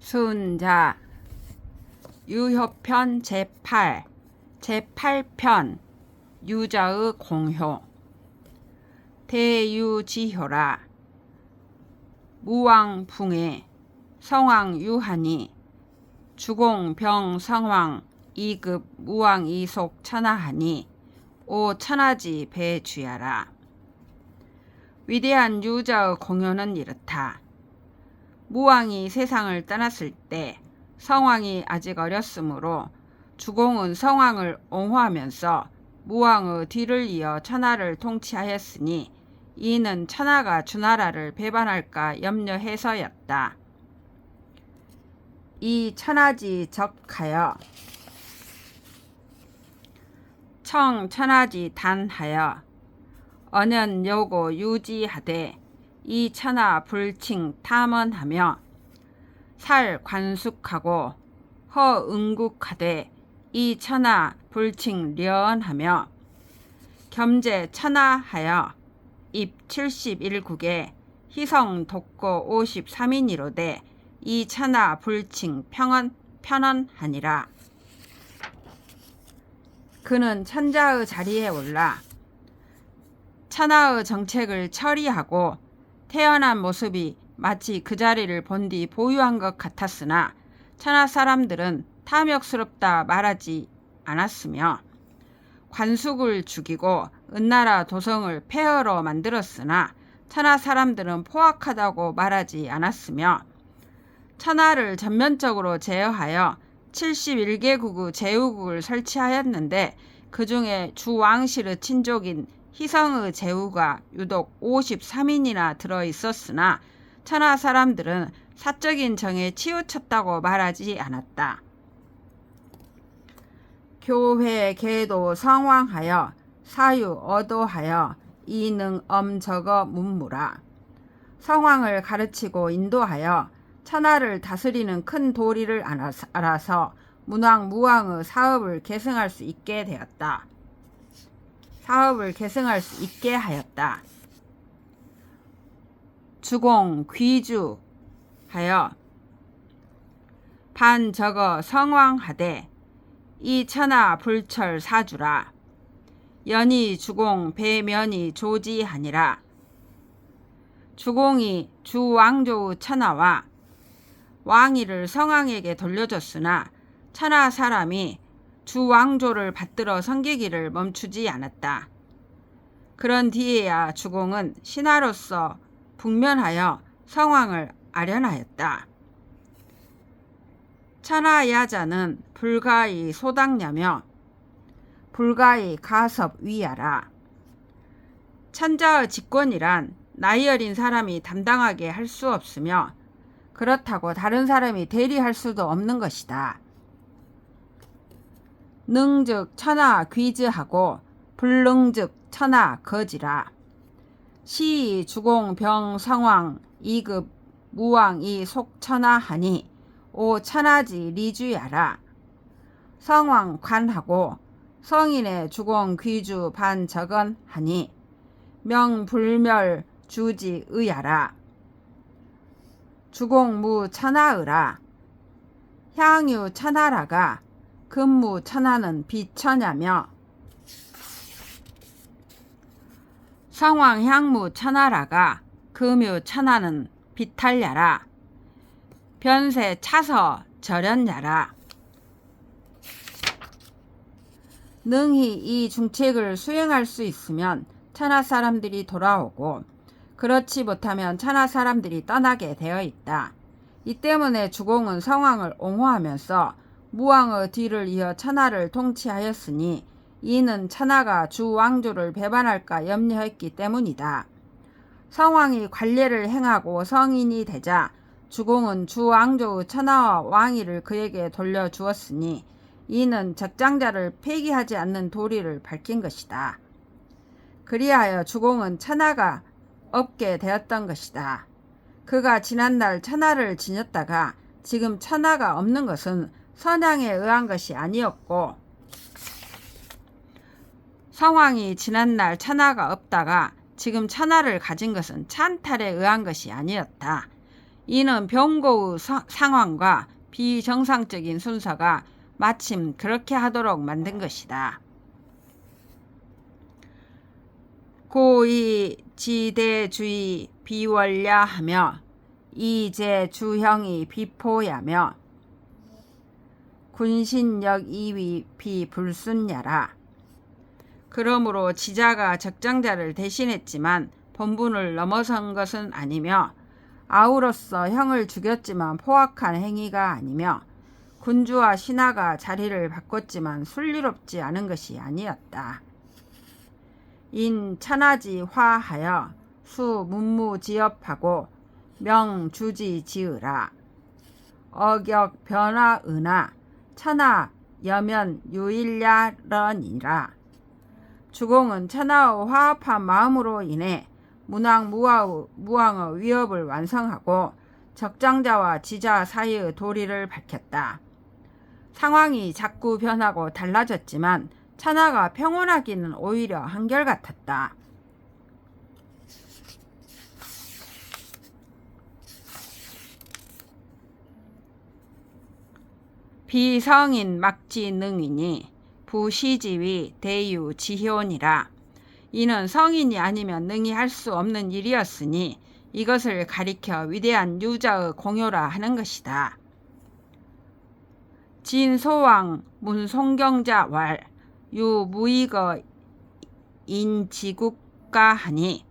순자 유효편 제8편 유자의 공효 대유지효라 무왕풍에 성왕유하니 주공병성왕 2급 무왕이속 천하하니 오 천하지 배주야라. 위대한 유자의 공효는 이렇다. 무왕이 세상을 떠났을 때 성왕이 아직 어렸으므로 주공은 성왕을 옹호하면서 무왕의 뒤를 이어 천하를 통치하였으니 이는 천하가 주나라를 배반할까 염려해서였다. 이 천하지 적하여 청천하지 단하여 언연여고 유지하되 이 천하 불칭 탐언하며 살 관숙하고 허응국하되 이 천하 불칭 려언하며 겸제 천하하여 입 71국에 희성 독고 53인이로되 이 천하 불칭 편언하니라. 그는 천자의 자리에 올라 천하의 정책을 처리하고 태어난 모습이 마치 그 자리를 본 뒤 보유한 것 같았으나 천하 사람들은 탐욕스럽다 말하지 않았으며 관숙을 죽이고 은나라 도성을 폐허로 만들었으나 천하 사람들은 포악하다고 말하지 않았으며 천하를 전면적으로 제어하여 71개국의 제후국을 설치하였는데 그 중에 주왕실의 친족인 희성의 제후가 유독 53인이나 들어있었으나 천하 사람들은 사적인 정에 치우쳤다고 말하지 않았다. 교회 계도 성왕하여 사유 어도하여 이능 엄저거 문무라. 성왕을 가르치고 인도하여 천하를 다스리는 큰 도리를 알아서 문왕 무왕의 사업을 계승할 수 있게 하였다. 주공 귀주 하여 반저거 성왕하되 이 천하 불철 사주라. 연이 주공 배면이 조지하니라. 주공이 주왕조의 천하와 왕위를 성왕에게 돌려줬으나 천하 사람이 주왕조를 받들어 섬기기를 멈추지 않았다. 그런 뒤에야 주공은 신하로서 북면하여 성왕을 아련하였다. 천하야자는 불가히 소당냐며 불가히 가섭위야라. 천자의 직권이란 나이 어린 사람이 담당하게 할 수 없으며 그렇다고 다른 사람이 대리할 수도 없는 것이다. 능즉 천하 귀즈하고 불능즉 천하 거지라. 시 주공 병 성왕 2급 무왕이 속천하하니 오 천하지 리주야라. 성왕 관하고 성인의 주공 귀주 반적언하니 명불멸 주지 의야라. 주공무 천하의라. 향유 천하라가 근무 천하는 비천하며 성왕 향무 천하라가 금유 천하는 비탈야라. 변세 차서 절연야라. 능히 이 중책을 수행할 수 있으면 천하 사람들이 돌아오고 그렇지 못하면 천하 사람들이 떠나게 되어 있다. 이 때문에 주공은 성왕을 옹호하면서 무왕의 뒤를 이어 천하를 통치하였으니 이는 천하가 주왕조를 배반할까 염려했기 때문이다. 성왕이 관례를 행하고 성인이 되자 주공은 주왕조의 천하와 왕위를 그에게 돌려주었으니 이는 적장자를 폐기하지 않는 도리를 밝힌 것이다. 그리하여 주공은 천하가 없게 되었던 것이다. 그가 지난날 천하를 지녔다가 지금 천하가 없는 것은 선양에 의한 것이 아니었고 성왕이 지난날 천하가 없다가 지금 천하를 가진 것은 찬탈에 의한 것이 아니었다. 이는 병고의 상황과 비정상적인 순서가 마침 그렇게 하도록 만든 것이다. 고의 지대주의 비원야하며 이제주형이 비포야며 군신역 이위 비불순야라. 그러므로 지자가 적장자를 대신했지만 본분을 넘어선 것은 아니며 아우로서 형을 죽였지만 포악한 행위가 아니며 군주와 신하가 자리를 바꿨지만 순리롭지 않은 것이 아니었다. 인 천하지 화하여 수 문무지업하고 명주지 지으라. 어격 변화은하 천하 여면 유일야러니라. 주공은 천하의 화합한 마음으로 인해 무왕의 위협을 완성하고 적장자와 지자 사이의 도리를 밝혔다. 상황이 자꾸 변하고 달라졌지만 천하가 평온하기는 오히려 한결같았다. 비성인 막지능이니 부시지위 대유지효니라. 이는 성인이 아니면 능히 할 수 없는 일이었으니 이것을 가리켜 위대한 유자의 공효라 하는 것이다. 진소왕 문송경자 왈 유무이거 인지국가 하니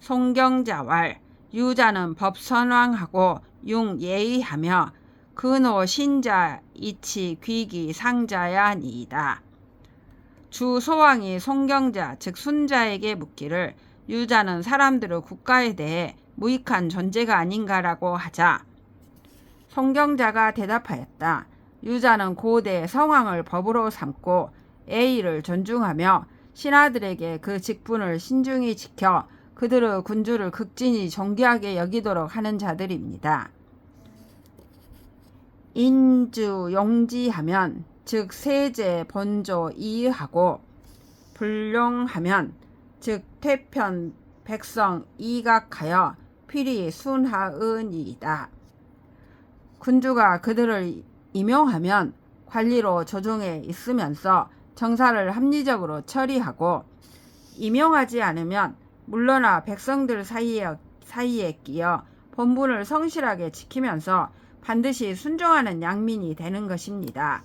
송경자 왈 유자는 법선왕하고 융예의하며 근호 신자 이치 귀기 상자야니이다. 주 소왕이 송경자 즉 순자에게 묻기를 유자는 사람들의 국가에 대해 무익한 존재가 아닌가라고 하자 송경자가 대답하였다. 유자는 고대 성왕을 법으로 삼고 예의를 존중하며 신하들에게 그 직분을 신중히 지켜 그들의 군주를 극진히 존귀하게 여기도록 하는 자들입니다. 인주 용지하면 즉 세제 본조 이의하고 불용하면 즉 퇴편 백성 이각하여 필히 순하은이다. 군주가 그들을 임용하면 관리로 조정에 있으면서 정사를 합리적으로 처리하고 임용하지 않으면 물러나 백성들 사이에 끼어 본분을 성실하게 지키면서 반드시 순종하는 양민이 되는 것입니다.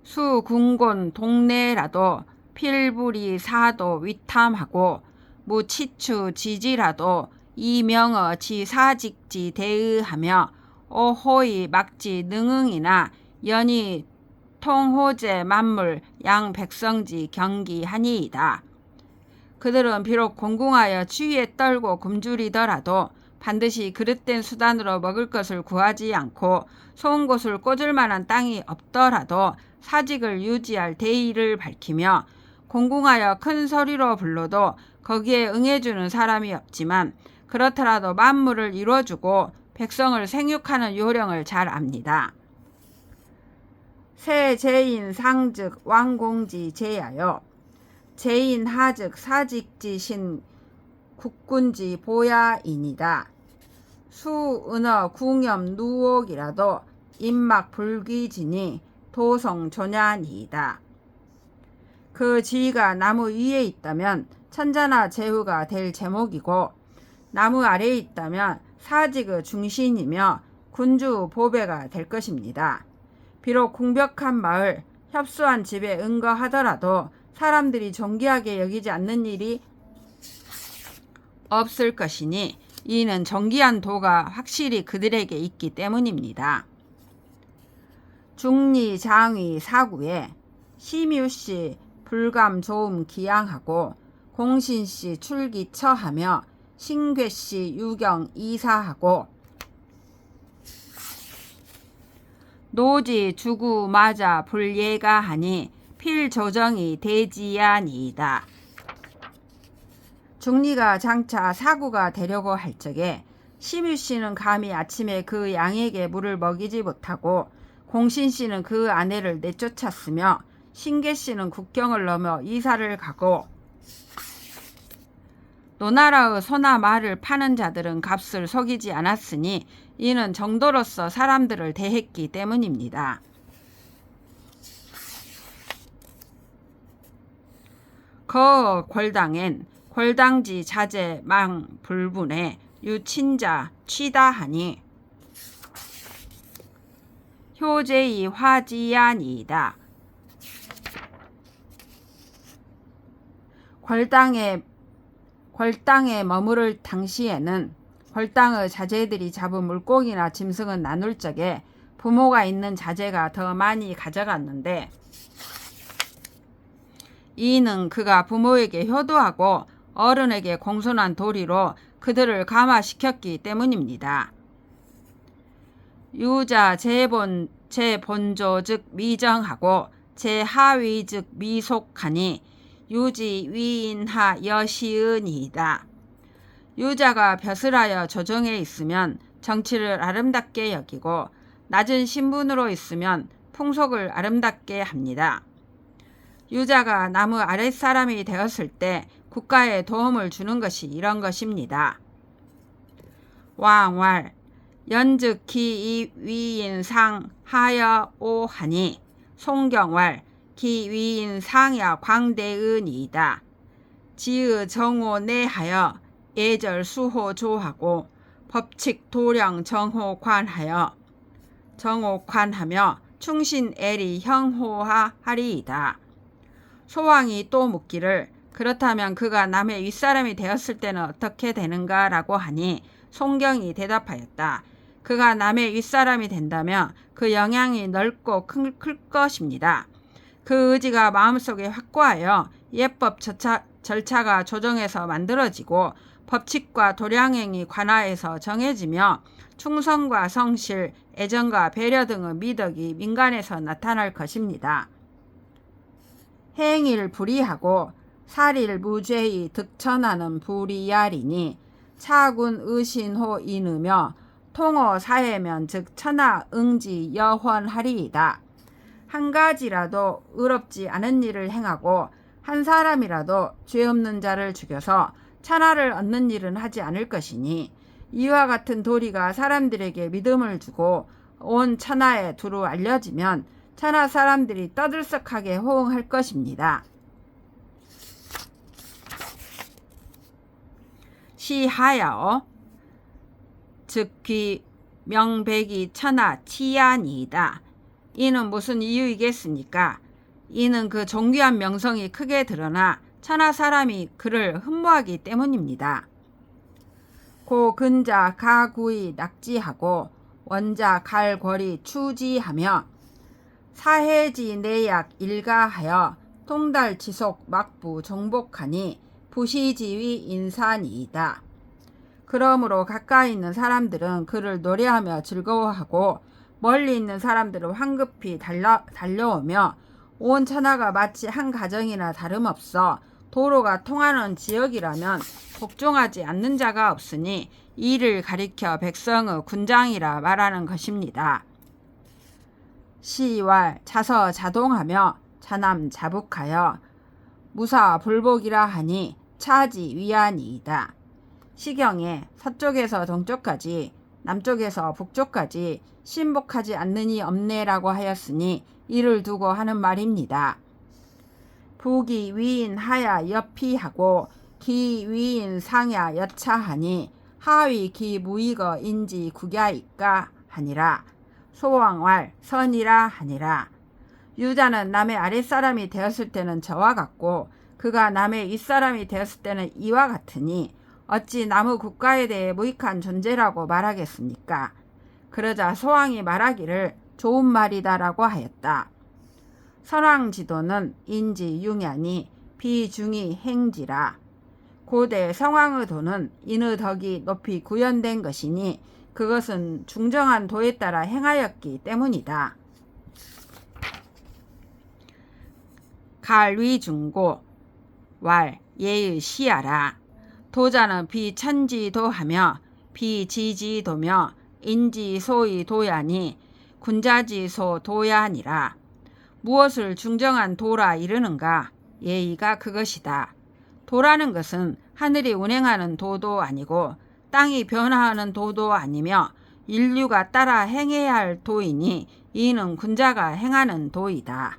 수궁곤 동네라도 필부리 사도 위탐하고 무치추 지지라도 이명어 지사직지 대의하며 오호이 막지 능응이나 연이 통호제 만물 양백성지 경기하니이다. 그들은 비록 공공하여 추위에 떨고 굶주리더라도 반드시 그릇된 수단으로 먹을 것을 구하지 않고 소은 곳을 꽂을 만한 땅이 없더라도 사직을 유지할 대의를 밝히며 공공하여 큰 소리로 불러도 거기에 응해주는 사람이 없지만 그렇더라도 만물을 이루어주고 백성을 생육하는 요령을 잘 압니다. 세제인 상즉 왕공지 제야요 제인 하즉 사직지신 국군지 보야인이다. 수은어 궁염 누옥이라도 임막 불귀지니 도성 조냐니이다. 그 지위가 나무 위에 있다면 천자나 제후가 될 제목이고 나무 아래에 있다면 사직의 중신이며 군주 보배가 될 것입니다. 비록 궁벽한 마을, 협소한 집에 응거하더라도 사람들이 존귀하게 여기지 않는 일이 없을 것이니 이는 존귀한 도가 확실히 그들에게 있기 때문입니다. 중리 장위 사구에 심유씨 불감 조음 기양하고 공신씨 출기 처하며 신괴씨 유경 이사하고 노지 주구 맞아 불예가 하니 필조정이 대지야니이다. 중리가 장차 사구가 되려고 할 적에 심유씨는 감히 아침에 그 양에게 물을 먹이지 못하고 공신씨는 그 아내를 내쫓았으며 신계씨는 국경을 넘어 이사를 가고 노나라의 소나 말을 파는 자들은 값을 속이지 않았으니 이는 정도로서 사람들을 대했기 때문입니다. 거 골당엔 골당지 자재 망 불분에 유친자 취다하니 효제이 화지야니이다. 골당에 머무를 당시에는 골당의 자제들이 잡은 물고기나 짐승은 나눌 적에 부모가 있는 자제가 더 많이 가져갔는데 이는 그가 부모에게 효도하고 어른에게 공손한 도리로 그들을 감화시켰기 때문입니다. 유자 제본조 즉 미정하고 제하위 즉 미속하니 유지 위인하 여시은이다. 유자가 벼슬하여 조정에 있으면 정치를 아름답게 여기고 낮은 신분으로 있으면 풍속을 아름답게 합니다. 유자가 나무 아랫사람이 되었을 때 국가에 도움을 주는 것이 이런 것입니다. 왕왈 연즉기 위인상 하여 오하니 송경왈 기 위인상야 광대은이다. 지의 정호 내하여 예절 수호 조하고 법칙 도령 정호 관하며 충신 애리 형호하리이다. 소왕이 또 묻기를 그렇다면 그가 남의 윗사람이 되었을 때는 어떻게 되는가 라고 하니 송경이 대답하였다. 그가 남의 윗사람이 된다면 그 영향이 넓고 클 것입니다. 그 의지가 마음속에 확고하여 예법 절차가 조정해서 만들어지고 법칙과 도량행이 관하에서 정해지며 충성과 성실, 애정과 배려 등의 미덕이 민간에서 나타날 것입니다. 행일 불이하고 살일 무죄의 득천하는 불이야리니 차군 의신호 인으며 통호 사해면 즉 천하 응지 여헌하리이다. 한 가지라도 의롭지 않은 일을 행하고 한 사람이라도 죄 없는 자를 죽여서 천하를 얻는 일은 하지 않을 것이니 이와 같은 도리가 사람들에게 믿음을 주고 온 천하에 두루 알려지면 천하 사람들이 떠들썩하게 호응할 것입니다. 시하여 즉귀 명백이 천하 치안이다. 이는 무슨 이유이겠습니까? 이는 그 존귀한 명성이 크게 드러나 천하 사람이 그를 흠모하기 때문입니다. 고 근자 가구이 낙지하고 원자 갈궐이 추지하며 사해지 내약 일가하여 통달 지속 막부 정복하니 부시지위 인산이이다. 그러므로 가까이 있는 사람들은 그를 노래하며 즐거워하고 멀리 있는 사람들은 황급히 달려오며 온 천하가 마치 한 가정이나 다름없어 도로가 통하는 지역이라면 복종하지 않는 자가 없으니 이를 가리켜 백성의 군장이라 말하는 것입니다. 시왈 자서 자동하며 자남 자북하여 무사 불복이라 하니 차지 위안이이다. 시경에 서쪽에서 동쪽까지 남쪽에서 북쪽까지 신복하지 않느니 없네라고 하였으니 이를 두고 하는 말입니다. 북이 위인 하야 여피하고 기 위인 상야 여차하니 하위 기 무이거 인지 국야이까 하니라. 소왕왈 선이라 하니라. 유자는 남의 아랫사람이 되었을 때는 저와 같고 그가 남의 윗사람이 되었을 때는 이와 같으니 어찌 남의 국가에 대해 무익한 존재라고 말하겠습니까? 그러자 소왕이 말하기를 좋은 말이다라고 하였다. 선왕지도는 인지 융야니 비중이 행지라. 고대 성왕의 도는 인의 덕이 높이 구현된 것이니 그것은 중정한 도에 따라 행하였기 때문이다. 갈위중고 왈 예의 시하라. 도자는 비천지도하며 비지지도며 인지소의 도야니 군자지소 도야니라. 무엇을 중정한 도라 이르는가? 예의가 그것이다. 도라는 것은 하늘이 운행하는 도도 아니고 땅이 변화하는 도도 아니며 인류가 따라 행해야 할 도이니 이는 군자가 행하는 도이다.